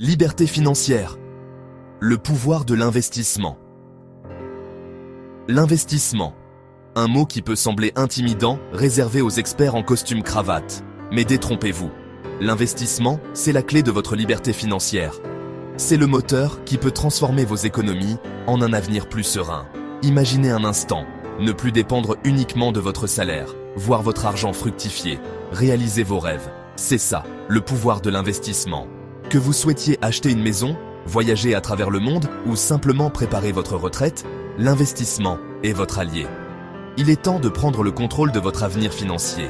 Liberté financière. Le pouvoir de l'investissement. L'investissement. Un mot qui peut sembler intimidant, réservé aux experts en costume cravate. Mais détrompez-vous. L'investissement, c'est la clé de votre liberté financière. C'est le moteur qui peut transformer vos économies en un avenir plus serein. Imaginez un instant, ne plus dépendre uniquement de votre salaire, voir votre argent fructifier, réaliser vos rêves. C'est ça, le pouvoir de l'investissement. Que vous souhaitiez acheter une maison, voyager à travers le monde ou simplement préparer votre retraite, l'investissement est votre allié. Il est temps de prendre le contrôle de votre avenir financier.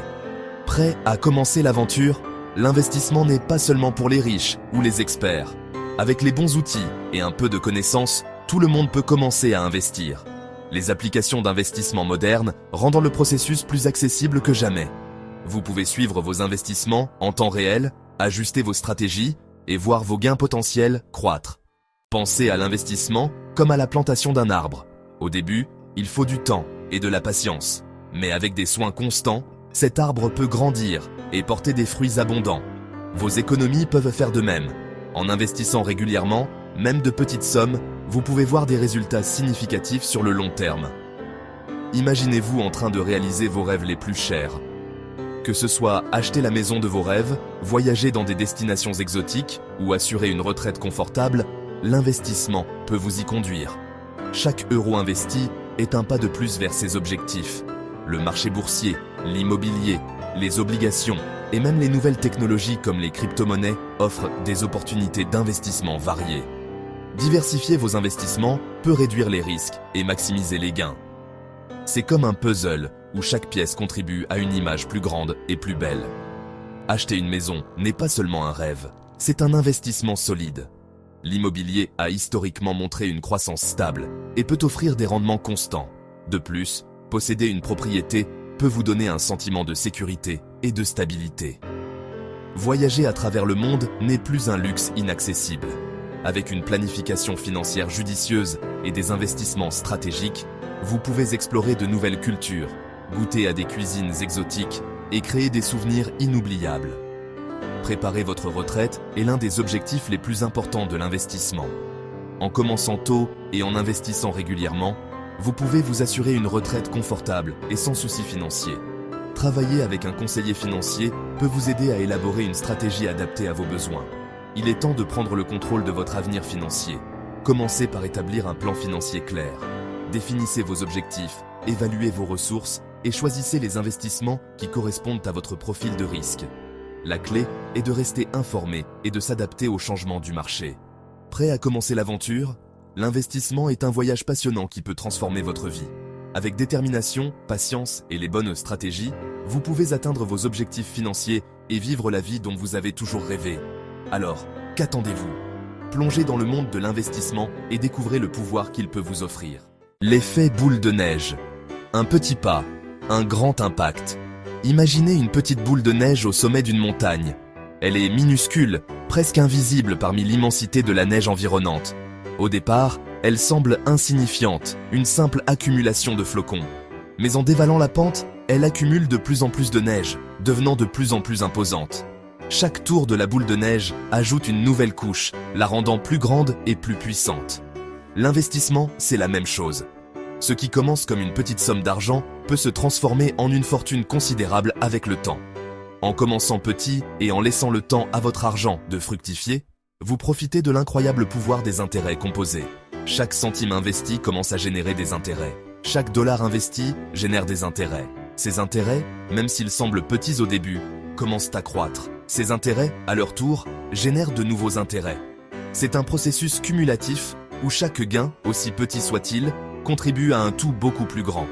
Prêt à commencer l'aventure? L'investissement n'est pas seulement pour les riches ou les experts. Avec les bons outils et un peu de connaissances, tout le monde peut commencer à investir. Les applications d'investissement modernes rendant le processus plus accessible que jamais. Vous pouvez suivre vos investissements en temps réel, ajuster vos stratégies et voir vos gains potentiels croître. Pensez à l'investissement comme à la plantation d'un arbre. Au début, il faut du temps et de la patience. Mais avec des soins constants, cet arbre peut grandir et porter des fruits abondants. Vos économies peuvent faire de même. En investissant régulièrement, même de petites sommes, vous pouvez voir des résultats significatifs sur le long terme. Imaginez-vous en train de réaliser vos rêves les plus chers. Que ce soit acheter la maison de vos rêves, voyager dans des destinations exotiques ou assurer une retraite confortable, l'investissement peut vous y conduire. Chaque euro investi est un pas de plus vers ces objectifs. Le marché boursier, l'immobilier, les obligations et même les nouvelles technologies comme les crypto-monnaies offrent des opportunités d'investissement variées. Diversifier vos investissements peut réduire les risques et maximiser les gains. C'est comme un puzzle où chaque pièce contribue à une image plus grande et plus belle. Acheter une maison n'est pas seulement un rêve, c'est un investissement solide. L'immobilier a historiquement montré une croissance stable et peut offrir des rendements constants. De plus, posséder une propriété peut vous donner un sentiment de sécurité et de stabilité. Voyager à travers le monde n'est plus un luxe inaccessible. Avec une planification financière judicieuse et des investissements stratégiques, vous pouvez explorer de nouvelles cultures, goûter à des cuisines exotiques et créer des souvenirs inoubliables. Préparer votre retraite est l'un des objectifs les plus importants de l'investissement. En commençant tôt et en investissant régulièrement, vous pouvez vous assurer une retraite confortable et sans soucis financiers. Travailler avec un conseiller financier peut vous aider à élaborer une stratégie adaptée à vos besoins. Il est temps de prendre le contrôle de votre avenir financier. Commencez par établir un plan financier clair. Définissez vos objectifs, évaluez vos ressources et choisissez les investissements qui correspondent à votre profil de risque. La clé est de rester informé et de s'adapter aux changements du marché. Prêt à commencer l'aventure? L'investissement est un voyage passionnant qui peut transformer votre vie. Avec détermination, patience et les bonnes stratégies, vous pouvez atteindre vos objectifs financiers et vivre la vie dont vous avez toujours rêvé. Alors, qu'attendez-vous? Plongez dans le monde de l'investissement et découvrez le pouvoir qu'il peut vous offrir. L'effet boule de neige. Un petit pas, un grand impact. Imaginez une petite boule de neige au sommet d'une montagne. Elle est minuscule, presque invisible parmi l'immensité de la neige environnante. Au départ, elle semble insignifiante, une simple accumulation de flocons. Mais en dévalant la pente, elle accumule de plus en plus de neige, devenant de plus en plus imposante. Chaque tour de la boule de neige ajoute une nouvelle couche, la rendant plus grande et plus puissante. L'investissement, c'est la même chose. Ce qui commence comme une petite somme d'argent peut se transformer en une fortune considérable avec le temps. En commençant petit et en laissant le temps à votre argent de fructifier, vous profitez de l'incroyable pouvoir des intérêts composés. Chaque centime investi commence à générer des intérêts. Chaque dollar investi génère des intérêts. Ces intérêts, même s'ils semblent petits au début, commencent à croître. Ces intérêts, à leur tour, génèrent de nouveaux intérêts. C'est un processus cumulatif où chaque gain, aussi petit soit-il, contribue à un tout beaucoup plus grand.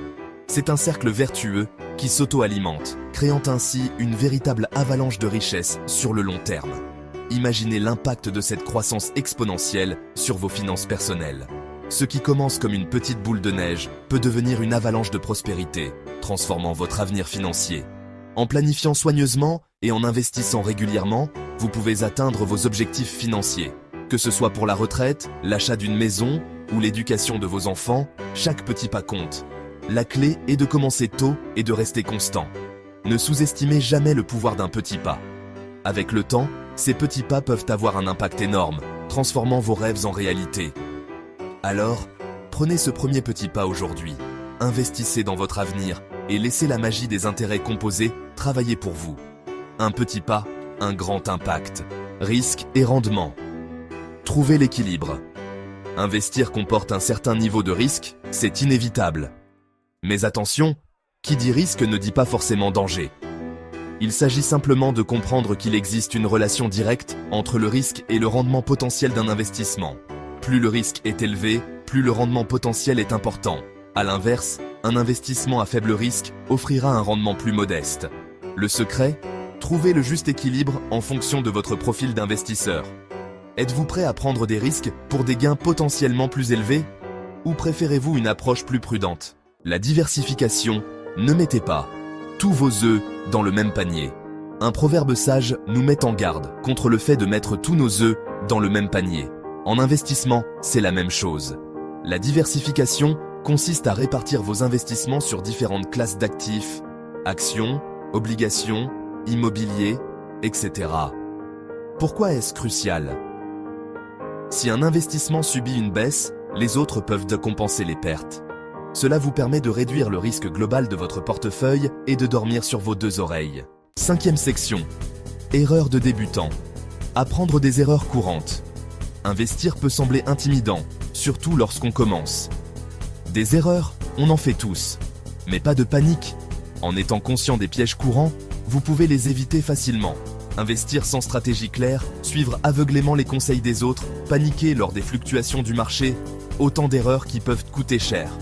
C'est un cercle vertueux qui s'auto-alimente, créant ainsi une véritable avalanche de richesses sur le long terme. Imaginez l'impact de cette croissance exponentielle sur vos finances personnelles. Ce qui commence comme une petite boule de neige peut devenir une avalanche de prospérité, transformant votre avenir financier. En planifiant soigneusement et en investissant régulièrement, vous pouvez atteindre vos objectifs financiers. Que ce soit pour la retraite, l'achat d'une maison ou l'éducation de vos enfants, chaque petit pas compte. La clé est de commencer tôt et de rester constant. Ne sous-estimez jamais le pouvoir d'un petit pas. Avec le temps, ces petits pas peuvent avoir un impact énorme, transformant vos rêves en réalité. Alors, prenez ce premier petit pas aujourd'hui. Investissez dans votre avenir et laissez la magie des intérêts composés travailler pour vous. Un petit pas, un grand impact. Risque et rendement. Trouvez l'équilibre. Investir comporte un certain niveau de risque, c'est inévitable. Mais attention, qui dit risque ne dit pas forcément danger. Il s'agit simplement de comprendre qu'il existe une relation directe entre le risque et le rendement potentiel d'un investissement. Plus le risque est élevé, plus le rendement potentiel est important. À l'inverse, un investissement à faible risque offrira un rendement plus modeste. Le secret ? Trouvez le juste équilibre en fonction de votre profil d'investisseur. Êtes-vous prêt à prendre des risques pour des gains potentiellement plus élevés ? Ou préférez-vous une approche plus prudente ? La diversification, ne mettez pas tous vos œufs dans le même panier. Un proverbe sage nous met en garde contre le fait de mettre tous nos œufs dans le même panier. En investissement, c'est la même chose. La diversification consiste à répartir vos investissements sur différentes classes d'actifs, actions, obligations, immobilier, etc. Pourquoi est-ce crucial ? Si un investissement subit une baisse, les autres peuvent compenser les pertes. Cela vous permet de réduire le risque global de votre portefeuille et de dormir sur vos deux oreilles. 5e section. Erreurs de débutant. Apprendre des erreurs courantes. Investir peut sembler intimidant, surtout lorsqu'on commence. Des erreurs, on en fait tous. Mais pas de panique. En étant conscient des pièges courants, vous pouvez les éviter facilement. Investir sans stratégie claire, suivre aveuglément les conseils des autres, paniquer lors des fluctuations du marché, autant d'erreurs qui peuvent coûter cher.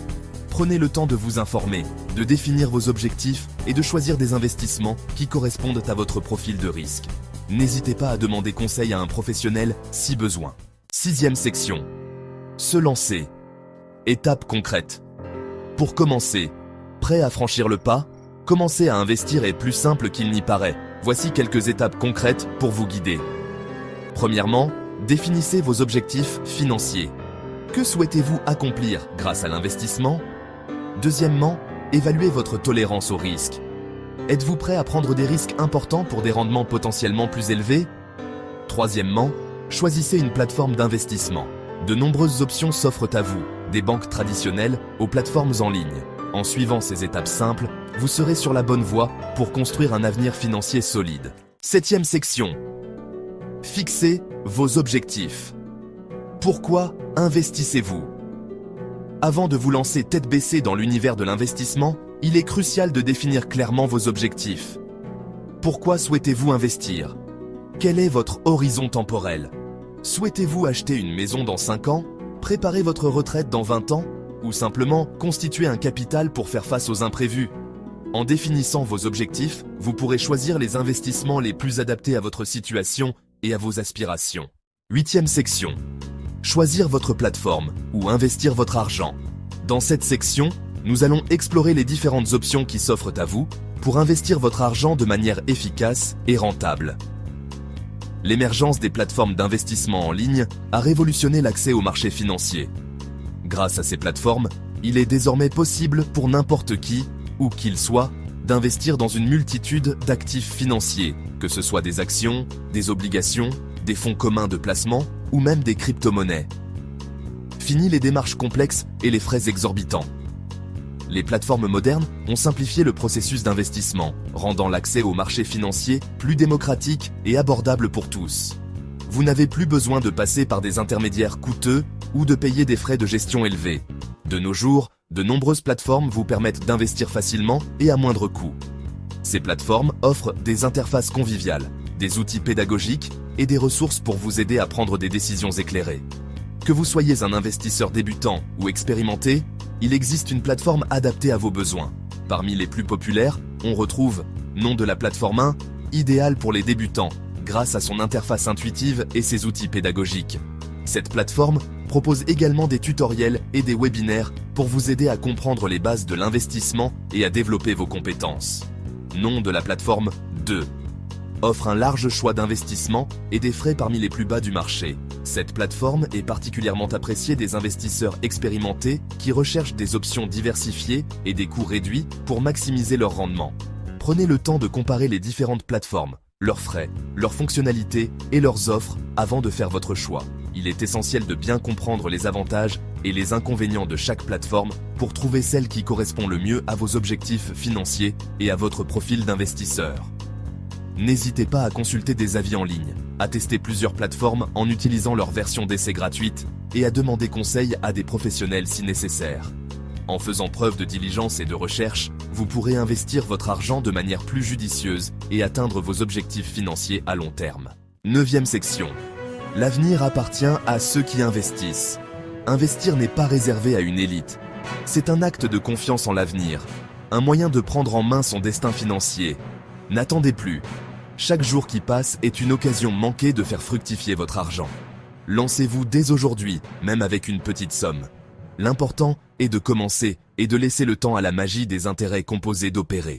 Prenez le temps de vous informer, de définir vos objectifs et de choisir des investissements qui correspondent à votre profil de risque. N'hésitez pas à demander conseil à un professionnel si besoin. 6e section. Se lancer. Étape concrète. Pour commencer, prêt à franchir le pas ? Commencer à investir est plus simple qu'il n'y paraît. Voici quelques étapes concrètes pour vous guider. Premièrement, définissez vos objectifs financiers. Que souhaitez-vous accomplir grâce à l'investissement ? Deuxièmement, évaluez votre tolérance au risque. Êtes-vous prêt à prendre des risques importants pour des rendements potentiellement plus élevés ? Troisièmement, choisissez une plateforme d'investissement. De nombreuses options s'offrent à vous, des banques traditionnelles aux plateformes en ligne. En suivant ces étapes simples, vous serez sur la bonne voie pour construire un avenir financier solide. 7e section. Fixez vos objectifs. Pourquoi investissez-vous ? Avant de vous lancer tête baissée dans l'univers de l'investissement, il est crucial de définir clairement vos objectifs. Pourquoi souhaitez-vous investir ? Quel est votre horizon temporel ? Souhaitez-vous acheter une maison dans 5 ans ? Préparer votre retraite dans 20 ans ? Ou simplement constituer un capital pour faire face aux imprévus ? En définissant vos objectifs, vous pourrez choisir les investissements les plus adaptés à votre situation et à vos aspirations. 8e section. Choisir votre plateforme ou investir votre argent. Dans cette section, nous allons explorer les différentes options qui s'offrent à vous pour investir votre argent de manière efficace et rentable. L'émergence des plateformes d'investissement en ligne a révolutionné l'accès au marché financier. Grâce à ces plateformes, il est désormais possible pour n'importe qui, où qu'il soit, d'investir dans une multitude d'actifs financiers, que ce soit des actions, des obligations, des fonds communs de placement ou même des crypto-monnaies. Fini les démarches complexes et les frais exorbitants. Les plateformes modernes ont simplifié le processus d'investissement, rendant l'accès au marché financier plus démocratique et abordable pour tous. Vous n'avez plus besoin de passer par des intermédiaires coûteux ou de payer des frais de gestion élevés. De nos jours, de nombreuses plateformes vous permettent d'investir facilement et à moindre coût. Ces plateformes offrent des interfaces conviviales, des outils pédagogiques et des ressources pour vous aider à prendre des décisions éclairées. Que vous soyez un investisseur débutant ou expérimenté, il existe une plateforme adaptée à vos besoins. Parmi les plus populaires, on retrouve nom de la plateforme 1, idéale pour les débutants, grâce à son interface intuitive et ses outils pédagogiques. Cette plateforme propose également des tutoriels et des webinaires pour vous aider à comprendre les bases de l'investissement et à développer vos compétences. Nom de la plateforme 2. Offre un large choix d'investissements et des frais parmi les plus bas du marché. Cette plateforme est particulièrement appréciée des investisseurs expérimentés qui recherchent des options diversifiées et des coûts réduits pour maximiser leur rendement. Prenez le temps de comparer les différentes plateformes, leurs frais, leurs fonctionnalités et leurs offres avant de faire votre choix. Il est essentiel de bien comprendre les avantages et les inconvénients de chaque plateforme pour trouver celle qui correspond le mieux à vos objectifs financiers et à votre profil d'investisseur. N'hésitez pas à consulter des avis en ligne, à tester plusieurs plateformes en utilisant leur version d'essai gratuite et à demander conseil à des professionnels si nécessaire. En faisant preuve de diligence et de recherche, vous pourrez investir votre argent de manière plus judicieuse et atteindre vos objectifs financiers à long terme. 9e section. L'avenir appartient à ceux qui investissent. Investir n'est pas réservé à une élite. C'est un acte de confiance en l'avenir, un moyen de prendre en main son destin financier. N'attendez plus. Chaque jour qui passe est une occasion manquée de faire fructifier votre argent. Lancez-vous dès aujourd'hui, même avec une petite somme. L'important est de commencer et de laisser le temps à la magie des intérêts composés d'opérer.